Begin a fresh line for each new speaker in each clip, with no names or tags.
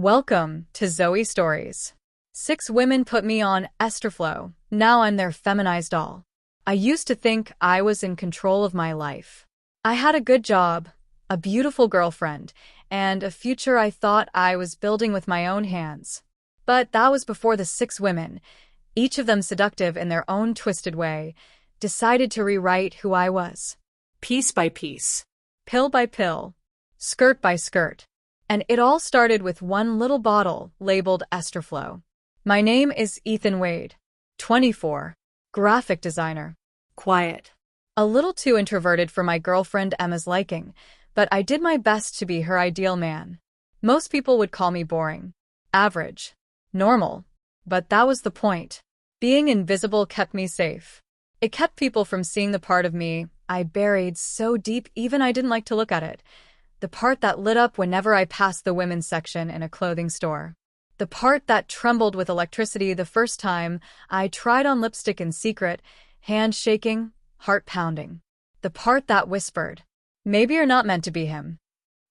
Welcome to Zoe Stories. 6 women put me on Estroflo. Now I'm their feminized doll. I used to think I was in control of my life. I had a good job, a beautiful girlfriend, and a future I thought I was building with my own hands. But that was before the 6 women, each of them seductive in their own twisted way, decided to rewrite who I was.
Piece by piece.
Pill by pill. Skirt by skirt. And it all started with one little bottle labeled Estroflo. My name is Ethan Wade, 24, graphic designer.
Quiet.
A little too introverted for my girlfriend Emma's liking, but I did my best to be her ideal man. Most people would call me boring, average, normal, but that was the point. Being invisible kept me safe. It kept people from seeing the part of me I buried so deep even I didn't like to look at it. The part that lit up whenever I passed the women's section in a clothing store. The part that trembled with electricity the first time I tried on lipstick in secret, hand shaking, heart pounding. The part that whispered, "Maybe you're not meant to be him."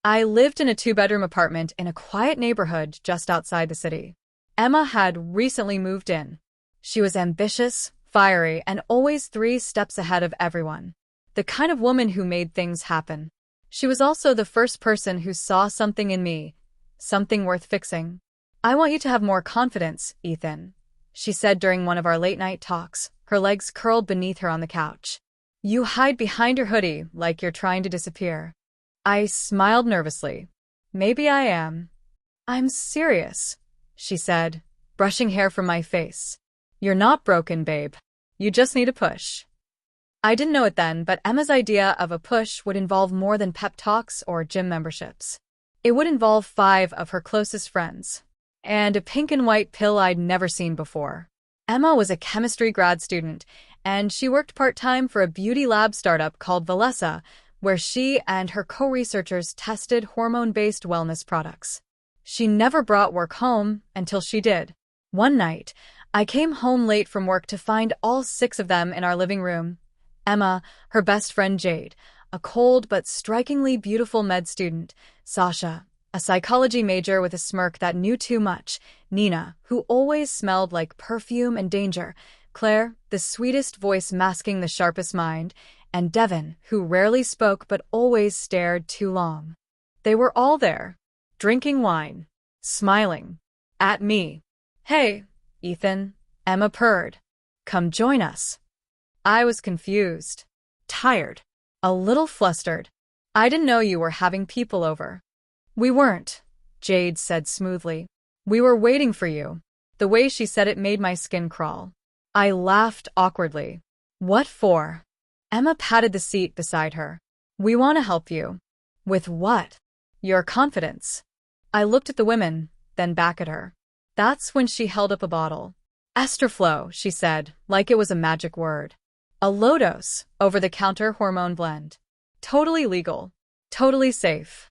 I lived in a 2-bedroom apartment in a quiet neighborhood just outside the city. Emma had recently moved in. She was ambitious, fiery, and always 3 steps ahead of everyone. The kind of woman who made things happen. She was also the first person who saw something in me, something worth fixing. "I want you to have more confidence, Ethan," she said during one of our late-night talks, her legs curled beneath her on the couch. "You hide behind your hoodie like you're trying to disappear." I smiled nervously. "Maybe I am." "I'm serious," she said, brushing hair from my face. "You're not broken, babe. You just need a push." I didn't know it then, but Emma's idea of a push would involve more than pep talks or gym memberships. It would involve 5 of her closest friends. And a pink and white pill I'd never seen before. Emma was a chemistry grad student, and she worked part-time for a beauty lab startup called Valessa, where she and her co-researchers tested hormone-based wellness products. She never brought work home until she did. One night, I came home late from work to find all 6 of them in our living room. Emma, her best friend Jade, a cold but strikingly beautiful med student, Sasha, a psychology major with a smirk that knew too much, Nina, who always smelled like perfume and danger, Claire, the sweetest voice masking the sharpest mind, and Devin, who rarely spoke but always stared too long. They were all there, drinking wine, smiling, at me. "Hey, Ethan," Emma purred. "Come join us." I was confused, tired, a little flustered. "I didn't know you were having people over." "We weren't," Jade said smoothly. "We were waiting for you." The way she said it made my skin crawl. I laughed awkwardly. "What for?" Emma patted the seat beside her. "We want to help you." "With what?" "Your confidence." I looked at the women, then back at her. That's when she held up a bottle. "Estroflo," she said, like it was a magic word. A low-dose, over-the-counter hormone blend. Totally legal. Totally safe.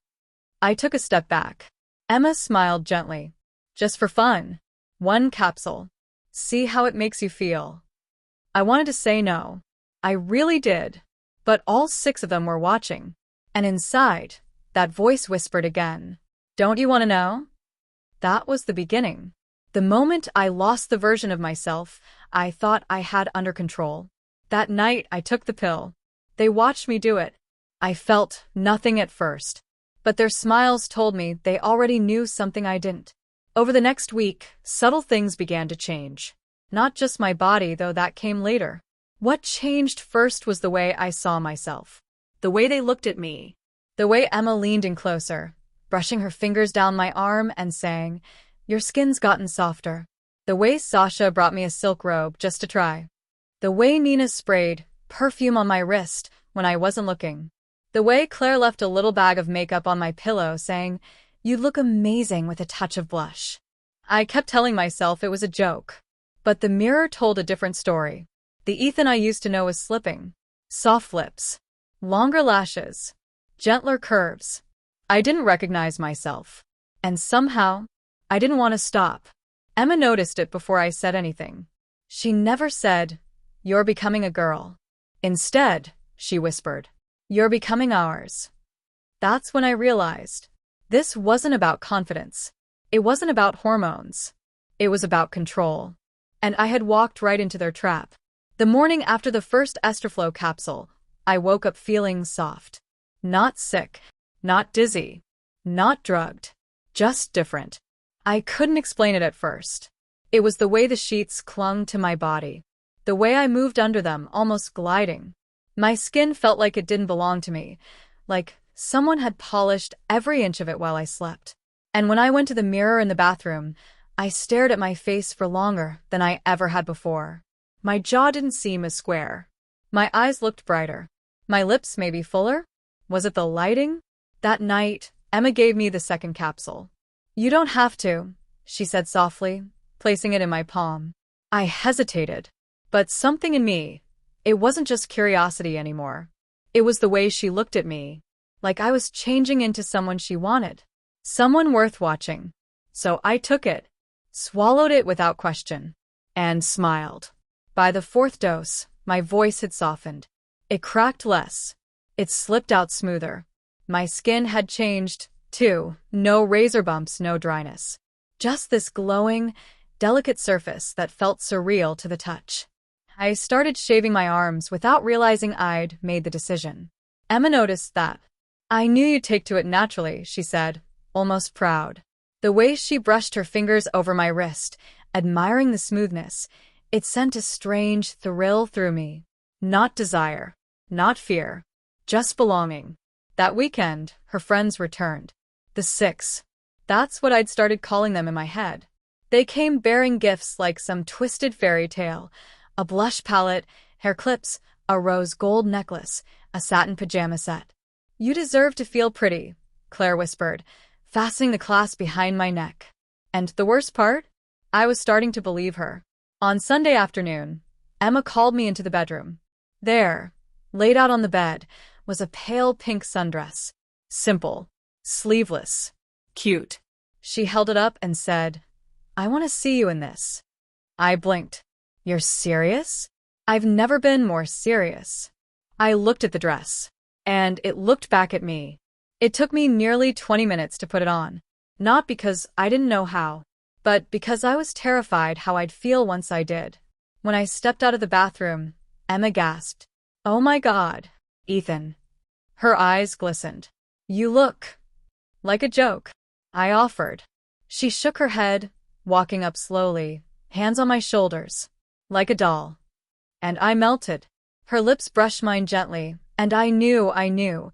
I took a step back. Emma smiled gently. "Just for fun. 1 capsule. See how it makes you feel." I wanted to say no. I really did. But all 6 of them were watching. And inside, that voice whispered again. "Don't you want to know?" That was the beginning. The moment I lost the version of myself I thought I had under control. That night I took the pill. They watched me do it. I felt nothing at first. But their smiles told me they already knew something I didn't. Over the next week, subtle things began to change. Not just my body, though that came later. What changed first was the way I saw myself.
The way they looked at me.
The way Emma leaned in closer, brushing her fingers down my arm and saying, "Your skin's gotten softer." The way Sasha brought me a silk robe just to try. The way Nina sprayed perfume on my wrist when I wasn't looking. The way Claire left a little bag of makeup on my pillow saying, "You look amazing with a touch of blush." I kept telling myself it was a joke. But the mirror told a different story. The Ethan I used to know was slipping. Soft lips. Longer lashes. Gentler curves. I didn't recognize myself. And somehow, I didn't want to stop. Emma noticed it before I said anything. She never said, "You're becoming a girl." Instead, she whispered, "You're becoming ours." That's when I realized. This wasn't about confidence. It wasn't about hormones. It was about control. And I had walked right into their trap. The morning after the first Estroflo capsule, I woke up feeling soft. Not sick. Not dizzy. Not drugged. Just different. I couldn't explain it at first. It was the way the sheets clung to my body. The way I moved under them, almost gliding. My skin felt like it didn't belong to me. Like someone had polished every inch of it while I slept. And when I went to the mirror in the bathroom, I stared at my face for longer than I ever had before. My jaw didn't seem as square. My eyes looked brighter. My lips maybe fuller? Was it the lighting? That night, Emma gave me the second capsule. "You don't have to," she said softly, placing it in my palm. I hesitated. But something in me, it wasn't just curiosity anymore. It was the way she looked at me, like I was changing into someone she wanted. Someone worth watching. So I took it, swallowed it without question, and smiled. By the fourth dose, my voice had softened. It cracked less. It slipped out smoother. My skin had changed, too. No razor bumps, no dryness. Just this glowing, delicate surface that felt surreal to the touch. I started shaving my arms without realizing I'd made the decision. Emma noticed that. "I knew you'd take to it naturally," she said, almost proud. The way she brushed her fingers over my wrist, admiring the smoothness, it sent a strange thrill through me. Not desire, not fear, just belonging. That weekend, her friends returned. The six. That's what I'd started calling them in my head. They came bearing gifts like some twisted fairy tale. A blush palette, hair clips, a rose gold necklace, a satin pajama set. "You deserve to feel pretty," Claire whispered, fastening the clasp behind my neck. And the worst part? I was starting to believe her. On Sunday afternoon, Emma called me into the bedroom. There, laid out on the bed, was a pale pink sundress. Simple, sleeveless, cute. She held it up and said, "I want to see you in this." I blinked. "You're serious?" "I've never been more serious." I looked at the dress, and it looked back at me. It took me nearly 20 minutes to put it on. Not because I didn't know how, but because I was terrified how I'd feel once I did. When I stepped out of the bathroom, Emma gasped, "Oh my God, Ethan." Her eyes glistened. "You look like a joke," I offered. She shook her head, walking up slowly, hands on my shoulders, like a doll. And I melted. Her lips brushed mine gently, and I knew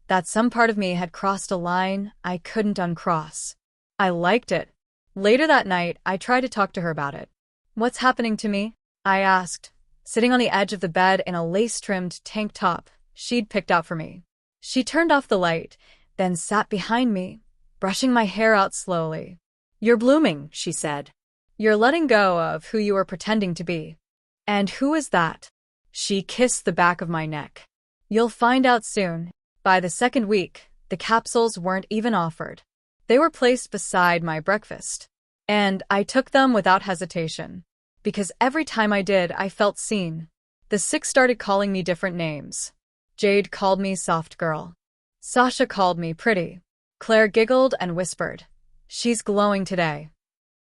that some part of me had crossed a line I couldn't uncross. I liked it. Later that night, I tried to talk to her about it. "What's happening to me?" I asked, sitting on the edge of the bed in a lace-trimmed tank top she'd picked out for me. She turned off the light, then sat behind me, brushing my hair out slowly. "You're blooming," she said. "You're letting go of who you were pretending to be." "And who is that?" She kissed the back of my neck. "You'll find out soon." By the second week, the capsules weren't even offered. They were placed beside my breakfast. And I took them without hesitation. Because every time I did, I felt seen. The six started calling me different names. Jade called me soft girl. Sasha called me pretty. Claire giggled and whispered, "She's glowing today."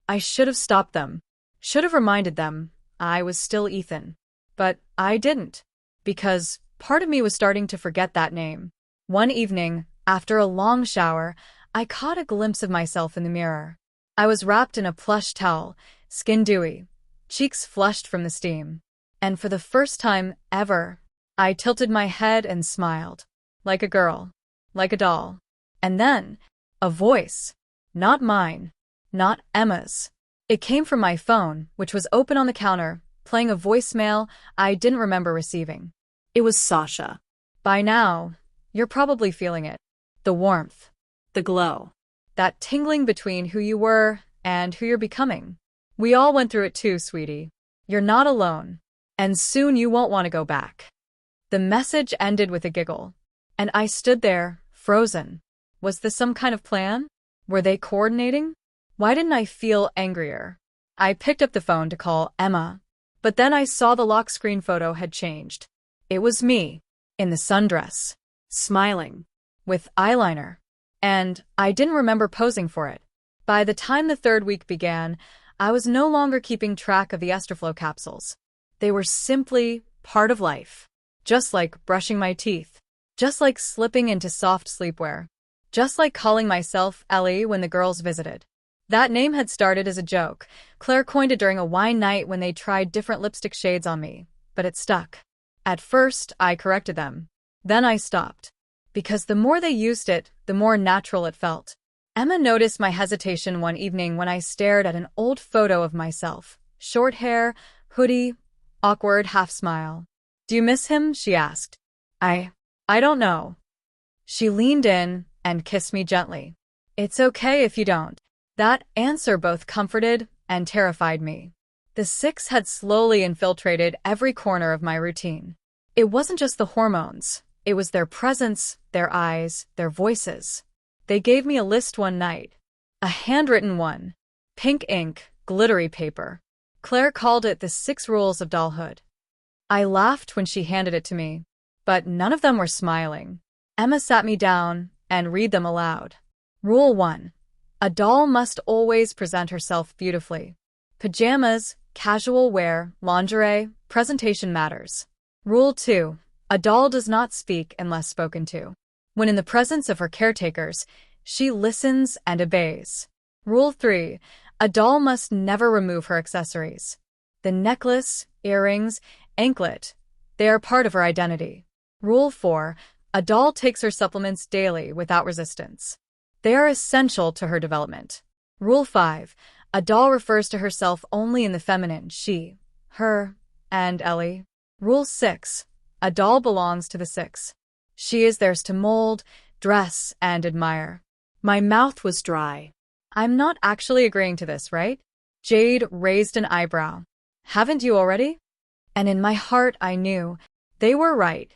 I should have stopped them. Should have reminded them I was still Ethan. But I didn't. Because part of me was starting to forget that name. One evening, after a long shower, I caught a glimpse of myself in the mirror. I was wrapped in a plush towel, skin dewy, cheeks flushed from the steam. And for the first time ever, I tilted my head and smiled. Like a girl. Like a doll. And then, a voice. Not mine. Not Emma's. It came from my phone, which was open on the counter, playing a voicemail I didn't remember receiving. It was Sasha. "By now, you're probably feeling it. The warmth. The glow. That tingling between who you were and who you're becoming. We all went through it too, sweetie. You're not alone. And soon you won't want to go back." The message ended with a giggle. And I stood there, frozen. Was this some kind of plan? Were they coordinating? Why didn't I feel angrier? I picked up the phone to call Emma. But then I saw the lock screen photo had changed. It was me, in the sundress, smiling, with eyeliner. And I didn't remember posing for it. By the time the third week began, I was no longer keeping track of the Estroflo capsules. They were simply part of life. Just like brushing my teeth. Just like slipping into soft sleepwear. Just like calling myself Ellie when the girls visited. That name had started as a joke. Claire coined it during a wine night when they tried different lipstick shades on me, but it stuck. At first, I corrected them. Then I stopped. Because the more they used it, the more natural it felt. Emma noticed my hesitation one evening when I stared at an old photo of myself. Short hair, hoodie, awkward half-smile. "Do you miss him?" she asked. I don't know." She leaned in and kissed me gently. "It's okay if you don't." That answer both comforted and terrified me. The 6 had slowly infiltrated every corner of my routine. It wasn't just the hormones. It was their presence, their eyes, their voices. They gave me a list one night. A handwritten one. Pink ink, glittery paper. Claire called it the 6 rules of dollhood. I laughed when she handed it to me, but none of them were smiling. Emma sat me down and read them aloud. Rule 1. A doll must always present herself beautifully. Pajamas, casual wear, lingerie, presentation matters. Rule 2. A doll does not speak unless spoken to. When in the presence of her caretakers, she listens and obeys. Rule 3. A doll must never remove her accessories. The necklace, earrings, anklet, they are part of her identity. Rule 4. A doll takes her supplements daily without resistance. They are essential to her development. Rule 5. A doll refers to herself only in the feminine, she, her, and Ellie. Rule 6. A doll belongs to the 6. She is theirs to mold, dress, and admire. My mouth was dry. I'm not actually agreeing to this, right? Jade raised an eyebrow. Haven't you already? And in my heart I knew they were right.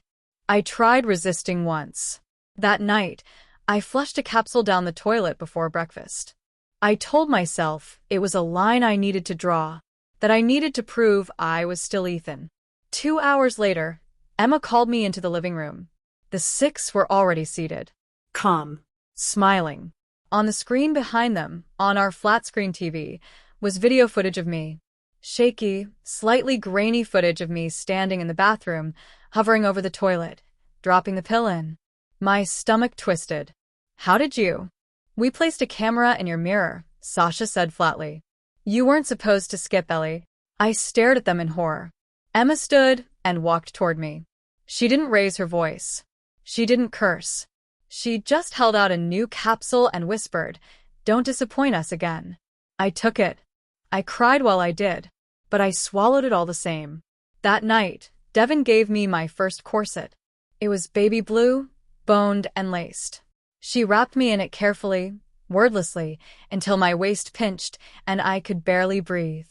I tried resisting once. That night, I flushed a capsule down the toilet before breakfast. I told myself it was a line I needed to draw, that I needed to prove I was still Ethan. 2 hours later, Emma called me into the living room. The 6 were already seated.
Calm.
Smiling. On the screen behind them, on our flat-screen TV, was video footage of me. Shaky, slightly grainy footage of me standing in the bathroom, hovering over the toilet, dropping the pill in. My stomach twisted. How did you? We placed a camera in your mirror, Sasha said flatly. You weren't supposed to skip, Ellie. I stared at them in horror. Emma stood and walked toward me. She didn't raise her voice. She didn't curse. She just held out a new capsule and whispered, "Don't disappoint us again." I took it. I cried while I did, but I swallowed it all the same. That night, Devin gave me my first corset. It was baby blue, boned and laced. She wrapped me in it carefully, wordlessly, until my waist pinched and I could barely breathe.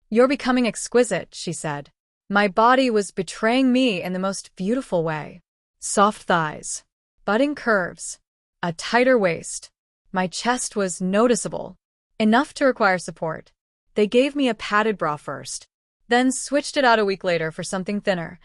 "You're becoming exquisite," she said. My body was betraying me in the most beautiful way. Soft thighs, budding curves, a tighter waist. My chest was noticeable, enough to require support. They gave me a padded bra first, then switched it out a week later for something thinner.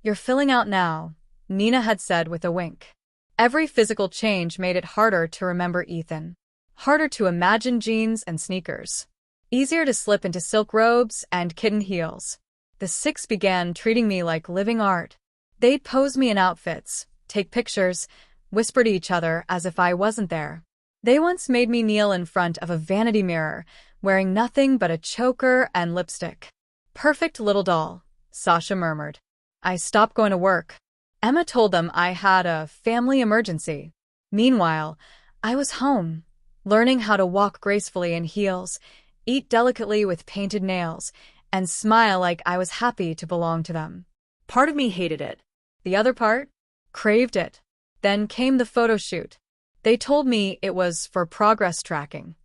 "You're filling out now," Nina had said with a wink. Every physical change made it harder to remember Ethan. Harder to imagine jeans and sneakers. Easier to slip into silk robes and kitten heels. The 6 began treating me like living art. They'd pose me in outfits, take pictures, whisper to each other as if I wasn't there. They once made me kneel in front of a vanity mirror, wearing nothing but a choker and lipstick. "Perfect little doll," Sasha murmured. I stopped going to work. Emma told them I had a family emergency. Meanwhile, I was home, learning how to walk gracefully in heels, eat delicately with painted nails, and smile like I was happy to belong to them.
Part of me hated it.
The other part? Craved it. Then came the photo shoot. They told me it was for progress tracking.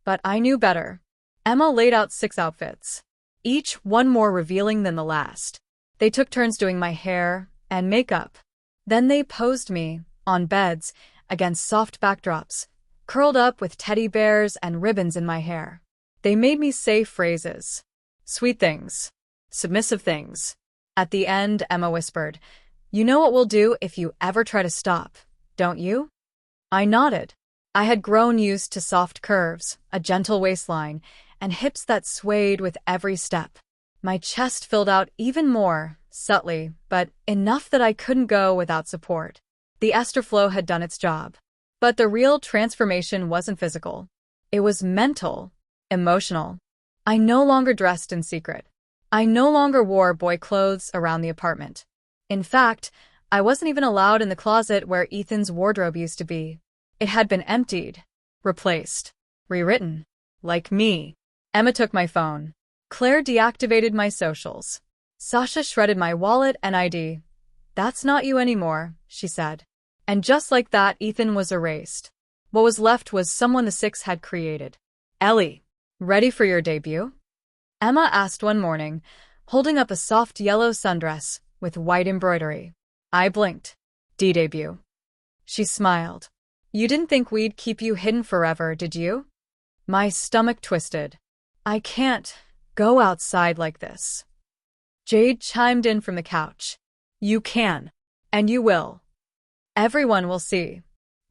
But I knew better. Emma laid out 6 outfits, each one more revealing than the last. They took turns doing my hair and makeup. Then they posed me, on beds, against soft backdrops, curled up with teddy bears and ribbons in my hair. They made me say phrases. Sweet things. Submissive things. At the end, Emma whispered, "You know what we'll do if you ever try to stop, don't you?" I nodded. I had grown used to soft curves, a gentle waistline, and hips that swayed with every step. My chest filled out even more, subtly, but enough that I couldn't go without support. The Estroflo had done its job. But the real transformation wasn't physical. It was mental, emotional. I no longer dressed in secret. I no longer wore boy clothes around the apartment. In fact, I wasn't even allowed in the closet where Ethan's wardrobe used to be. It had been emptied, replaced, rewritten. Like me. Emma took my phone. Claire deactivated my socials. Sasha shredded my wallet and ID. "That's not you anymore," she said. And just like that, Ethan was erased. What was left was someone the Six had created. "Ellie, ready for your debut?" Emma asked one morning, holding up a soft yellow sundress with white embroidery. I blinked. "Debut." She smiled. "You didn't think we'd keep you hidden forever, did you?" My stomach twisted. "I can't go outside like this." Jade chimed in from the couch. "You can. And you will. Everyone will see.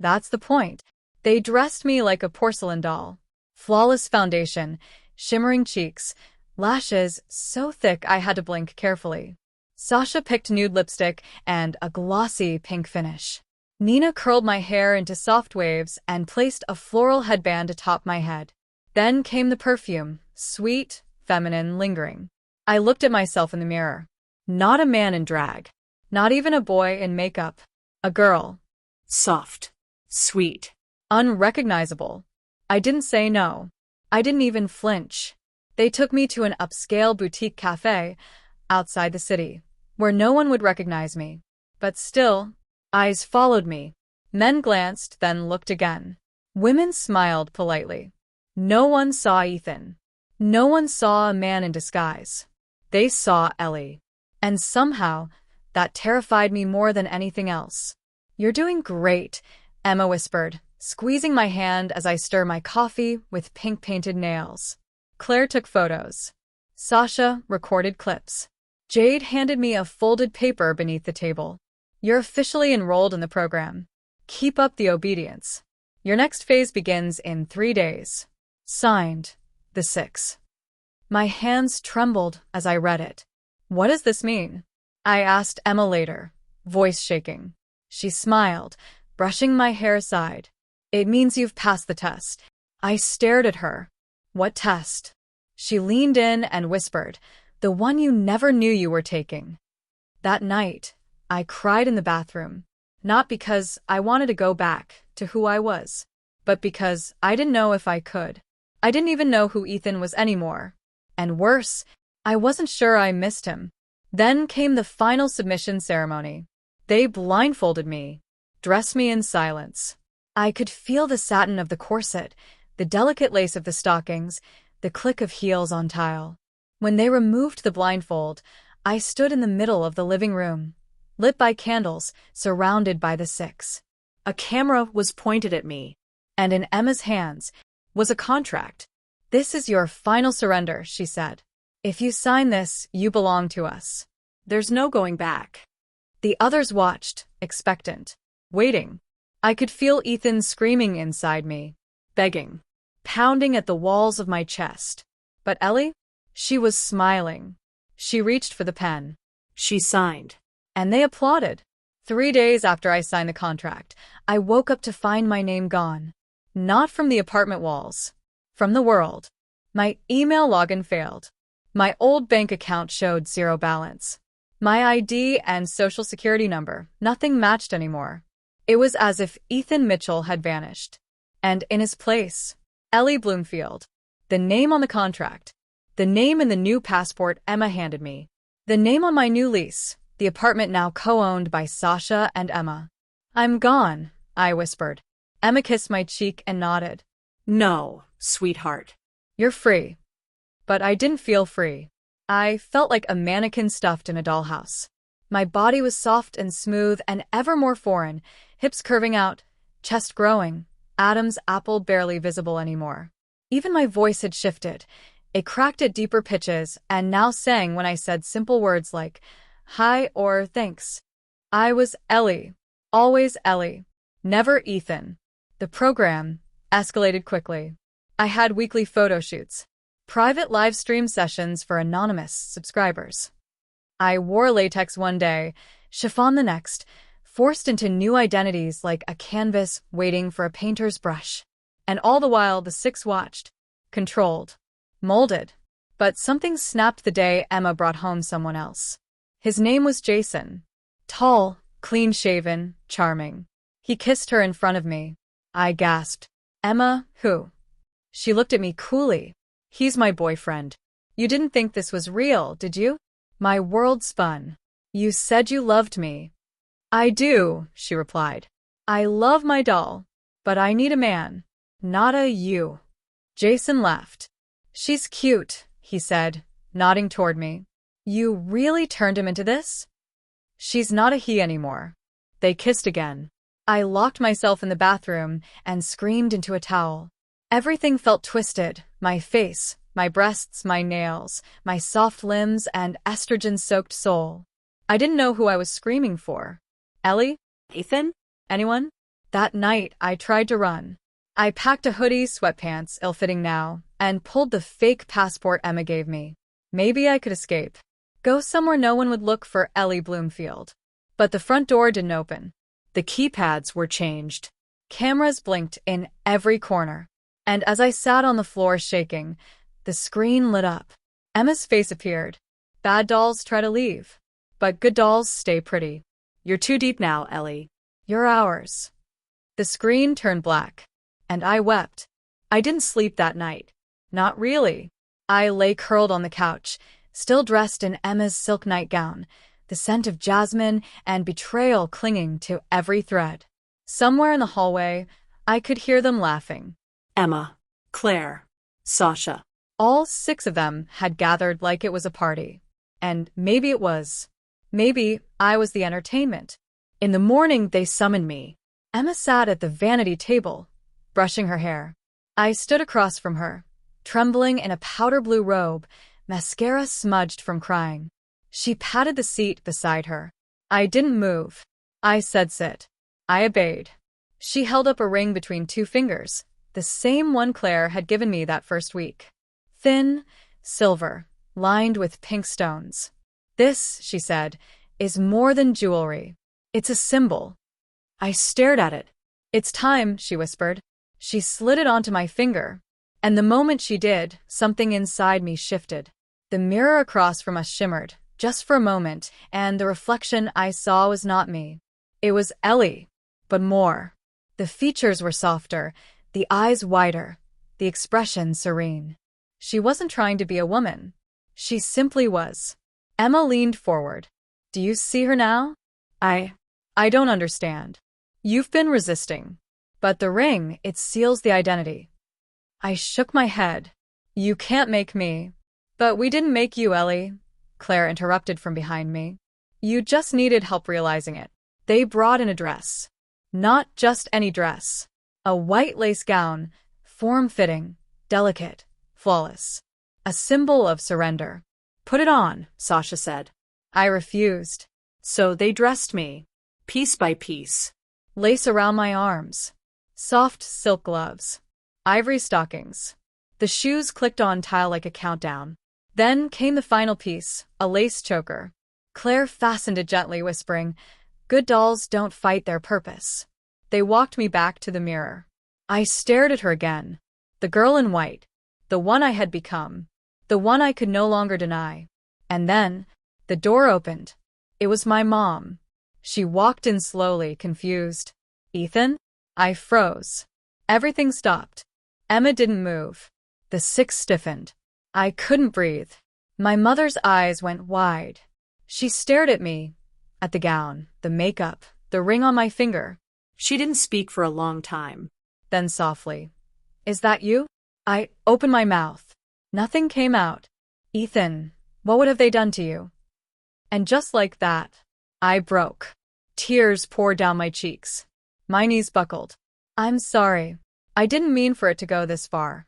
That's the point." They dressed me like a porcelain doll. Flawless foundation, shimmering cheeks, lashes so thick I had to blink carefully. Sasha picked nude lipstick and a glossy pink finish. Nina curled my hair into soft waves and placed a floral headband atop my head. Then came the perfume, sweet, feminine, lingering. I looked at myself in the mirror. Not a man in drag. Not even a boy in makeup. A girl.
Soft. Sweet.
Unrecognizable. I didn't say no. I didn't even flinch. They took me to an upscale boutique cafe outside the city, where no one would recognize me. But still, eyes followed me. Men glanced, then looked again. Women smiled politely. No one saw Ethan. No one saw a man in disguise. They saw Ellie. And somehow, that terrified me more than anything else. "You're doing great," Emma whispered, squeezing my hand as I stir my coffee with pink-painted nails. Claire took photos. Sasha recorded clips. Jade handed me a folded paper beneath the table. "You're officially enrolled in the program. Keep up the obedience. Your next phase begins in 3 days. Signed, the Six." My hands trembled as I read it. "What does this mean?" I asked Emma later, voice shaking. She smiled, brushing my hair aside. "It means you've passed the test." I stared at her. "What test?" She leaned in and whispered, "The one you never knew you were taking." That night, I cried in the bathroom. Not because I wanted to go back to who I was, but because I didn't know if I could. I didn't even know who Ethan was anymore. And worse, I wasn't sure I missed him. Then came the final submission ceremony. They blindfolded me, dressed me in silence. I could feel the satin of the corset, the delicate lace of the stockings, the click of heels on tile. When they removed the blindfold, I stood in the middle of the living room, lit by candles, surrounded by the Six. A camera was pointed at me, and in Emma's hands was a contract. "This is your final surrender," she said. "If you sign this, you belong to us. There's no going back." The others watched, expectant, waiting. I could feel Ethan screaming inside me, begging, pounding at the walls of my chest. But Ellie? She was smiling. She reached for the pen.
She signed.
And they applauded. 3 days after I signed the contract, I woke up to find my name gone. Not from the apartment walls. From the world. My email login failed. My old bank account showed 0 balance. My ID and social security number, nothing matched anymore. It was as if Ethan Mitchell had vanished. And in his place, Ellie Bloomfield. The name on the contract. The name in the new passport Emma handed me. The name on my new lease, the apartment now co-owned by Sasha and Emma. "I'm gone," I whispered. Emma kissed my cheek and nodded.
"No, sweetheart.
You're free." But I didn't feel free. I felt like a mannequin stuffed in a dollhouse. My body was soft and smooth and ever more foreign, hips curving out, chest growing, Adam's apple barely visible anymore. Even my voice had shifted. It cracked at deeper pitches and now sang when I said simple words like, "Hi" or "Thanks." I was Ellie. Always Ellie. Never Ethan. The program escalated quickly. I had weekly photo shoots, private live stream sessions for anonymous subscribers. I wore latex one day, chiffon the next, forced into new identities like a canvas waiting for a painter's brush. And all the while the six watched, controlled, molded. But something snapped the day Emma brought home someone else. His name was Jason. Tall, clean-shaven, charming. He kissed her in front of me. I gasped. Emma, who? She looked at me coolly. He's my boyfriend. You didn't think this was real, did you? My world spun. You said you loved me. I do, she replied. I love my doll, but I need a man, not a you. Jason laughed. She's cute, he said, nodding toward me. You really turned him into this? She's not a he anymore. They kissed again. I locked myself in the bathroom and screamed into a towel. Everything felt twisted, my face, my breasts, my nails, my soft limbs, and estrogen-soaked soul. I didn't know who I was screaming for. Ellie?
Ethan?
Anyone? That night, I tried to run. I packed a hoodie, sweatpants, ill-fitting now, and pulled the fake passport Emma gave me. Maybe I could escape. Go somewhere no one would look for Ellie Bloomfield. But the front door didn't open. The keypads were changed. Cameras blinked in every corner. And as I sat on the floor shaking, the screen lit up. Emma's face appeared. Bad dolls try to leave, but good dolls stay pretty.
You're too deep now, Ellie.
You're ours. The screen turned black, and I wept. I didn't sleep that night. Not really. I lay curled on the couch, still dressed in Emma's silk nightgown, the scent of jasmine and betrayal clinging to every thread. Somewhere in the hallway, I could hear them laughing.
Emma, Claire, Sasha.
All 6 of them had gathered like it was a party. And maybe it was. Maybe I was the entertainment. In the morning, they summoned me. Emma sat at the vanity table, brushing her hair. I stood across from her, trembling in a powder blue robe, mascara smudged from crying. She patted the seat beside her. I didn't move. I said sit. I obeyed. She held up a ring between 2 fingers, the same one Claire had given me that first week. Thin, silver, lined with pink stones. This, she said, is more than jewelry. It's a symbol. I stared at it. It's time, she whispered. She slid it onto my finger. And the moment she did, something inside me shifted. The mirror across from us shimmered, just for a moment, and the reflection I saw was not me. It was Ellie, but more. The features were softer, the eyes wider, the expression serene. She wasn't trying to be a woman. She simply was. Emma leaned forward. Do you see her now? I don't understand. You've been resisting. But the ring, it seals the identity. I shook my head. You can't make me. But we didn't make you, Ellie, Claire interrupted from behind me. You just needed help realizing it. They brought in a dress. Not just any dress. A white lace gown, form-fitting, delicate, flawless. A symbol of surrender.
Put it on, Sasha said.
I refused.
So they dressed me, piece by piece.
Lace around my arms. Soft silk gloves. Ivory stockings. The shoes clicked on tile like a countdown. Then came the final piece, a lace choker. Claire fastened it gently, whispering, "Good dolls don't fight their purpose." They walked me back to the mirror. I stared at her again. The girl in white. The one I had become. The one I could no longer deny. And then, the door opened. It was my mom. She walked in slowly, confused. Ethan? I froze. Everything stopped. Emma didn't move. The 6 stiffened. I couldn't breathe. My mother's eyes went wide. She stared at me, at the gown, the makeup, the ring on my finger.
She didn't speak for a long time.
Then softly, "Is that you?" I opened my mouth. Nothing came out. "Ethan, what would have they done to you?" And just like that, I broke. Tears poured down my cheeks. My knees buckled. "I'm sorry. I didn't mean for it to go this far."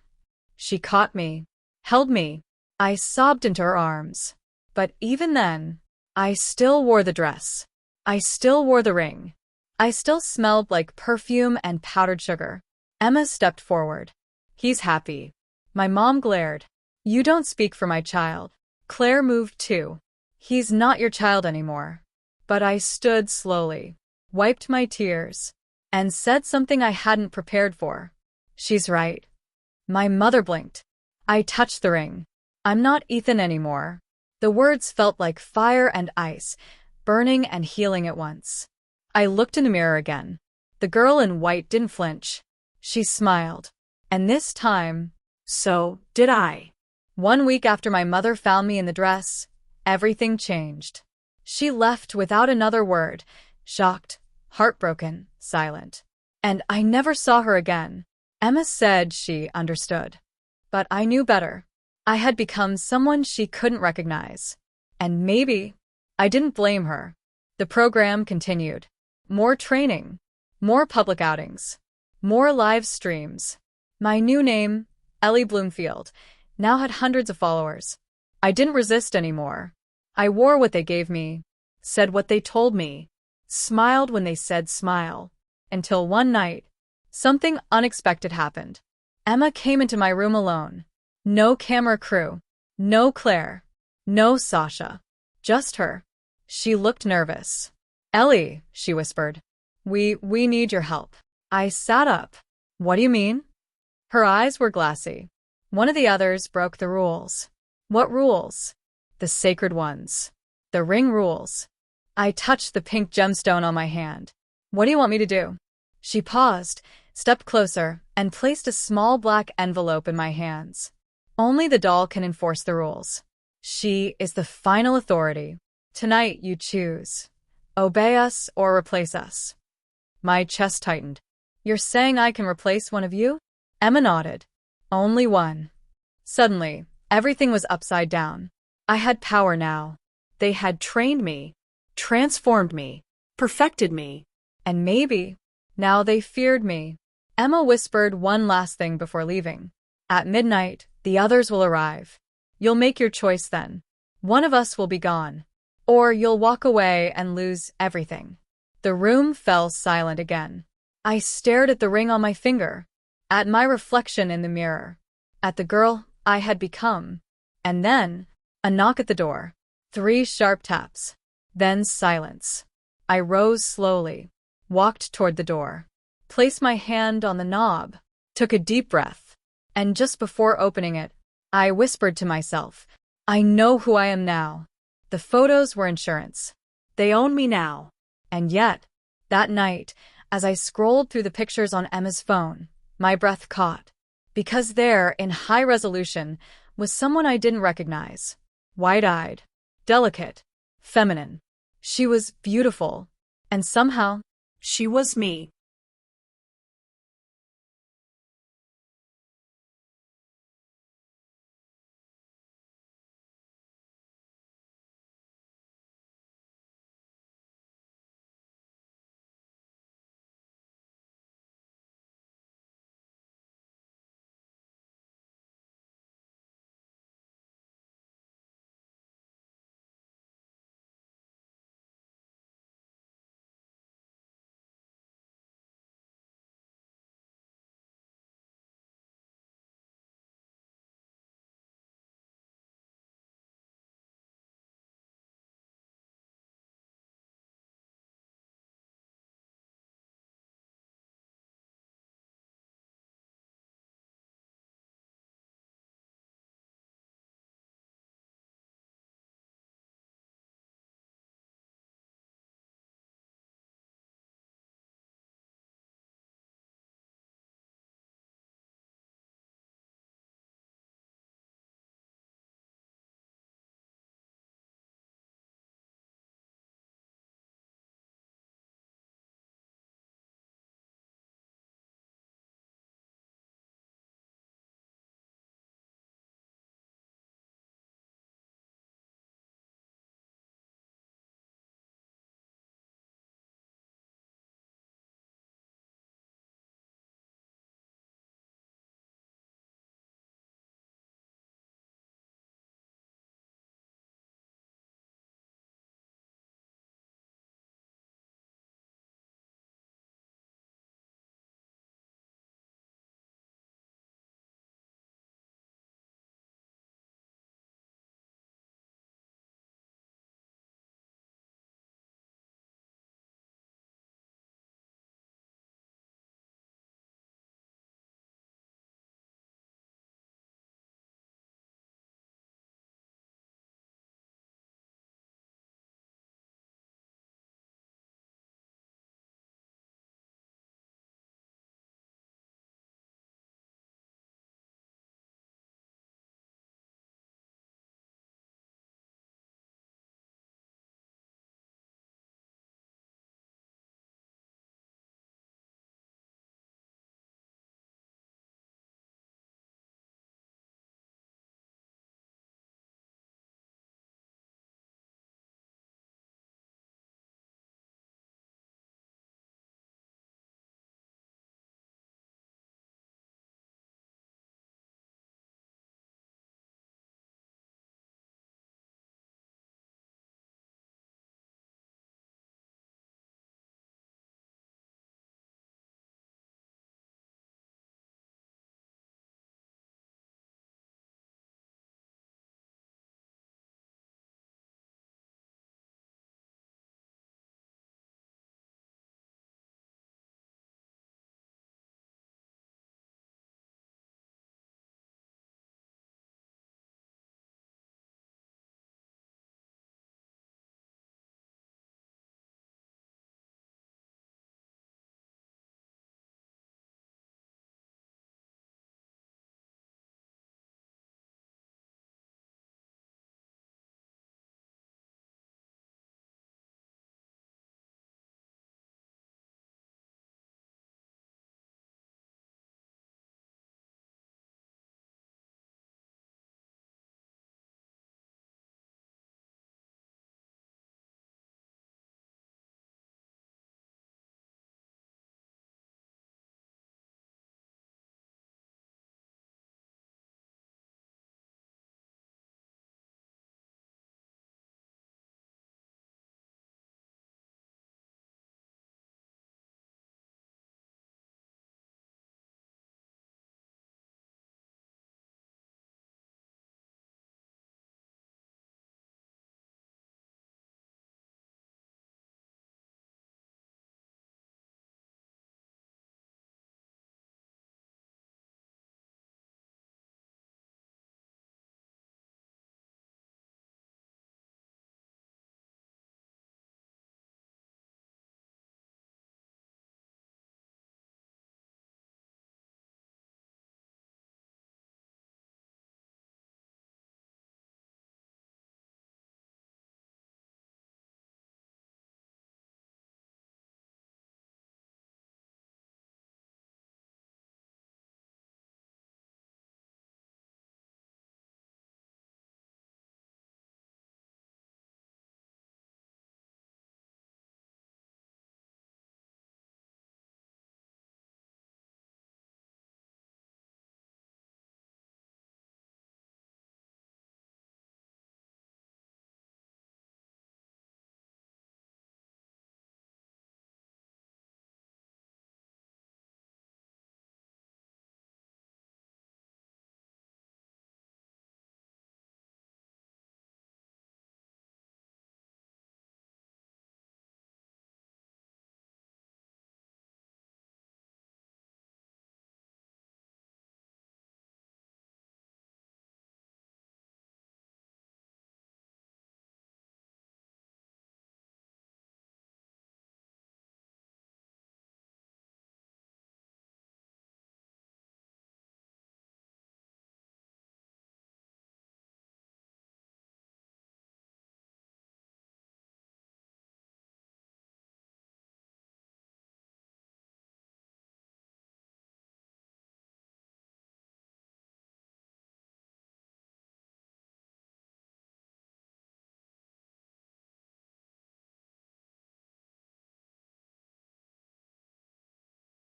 She caught me, held me. I sobbed into her arms. But even then, I still wore the dress. I still wore the ring. I still smelled like perfume and powdered sugar. Emma stepped forward. He's happy. My mom glared. You don't speak for my child. Claire moved too. He's not your child anymore. But I stood slowly, wiped my tears, and said something I hadn't prepared for. She's right. My mother blinked. I touched the ring. I'm not Ethan anymore. The words felt like fire and ice, burning and healing at once. I looked in the mirror again. The girl in white didn't flinch. She smiled. And this time,
So did I.
1 week after my mother found me in the dress, everything changed. She left without another word, shocked, heartbroken, silent. And I never saw her again. Emma said she understood. But I knew better. I had become someone she couldn't recognize. And maybe I didn't blame her. The program continued. More training, more public outings, more live streams. My new name, Ellie Bloomfield, now had hundreds of followers. I didn't resist anymore. I wore what they gave me, said what they told me, smiled when they said smile. Until one night, something unexpected happened. Emma came into my room alone. No camera crew, no Claire, no Sasha, just her. She looked nervous. Ellie, she whispered. We need your help. I sat up. What do you mean? Her eyes were glassy. One of the others broke the rules. What rules? The sacred ones. The ring rules. I touched the pink gemstone on my hand. What do you want me to do? She paused, stepped closer, and placed a small black envelope in my hands. Only the doll can enforce the rules. She is the final authority. Tonight you choose. Obey us or replace us. My chest tightened. You're saying I can replace one of you? Emma nodded. Only one. Suddenly, everything was upside down. I had power now. They had trained me, transformed me,
Perfected me.
and maybe now they feared me. Emma whispered one last thing before leaving. At midnight, the others will arrive. You'll make your choice then. One of us will be gone. Or you'll walk away and lose everything. The room fell silent again. I stared at the ring on my finger, at my reflection in the mirror, at the girl I had become. And then, a knock at the door. 3 sharp taps. Then silence. I rose slowly, walked toward the door, placed my hand on the knob, took a deep breath, and just before opening it, I whispered to myself, I know who I am now. The photos were insurance. They own me now. And yet, that night, as I scrolled through the pictures on Emma's phone, my breath caught. Because there, in high resolution, was someone I didn't recognize. Wide-eyed, delicate, feminine. She was beautiful. And somehow,
She was me.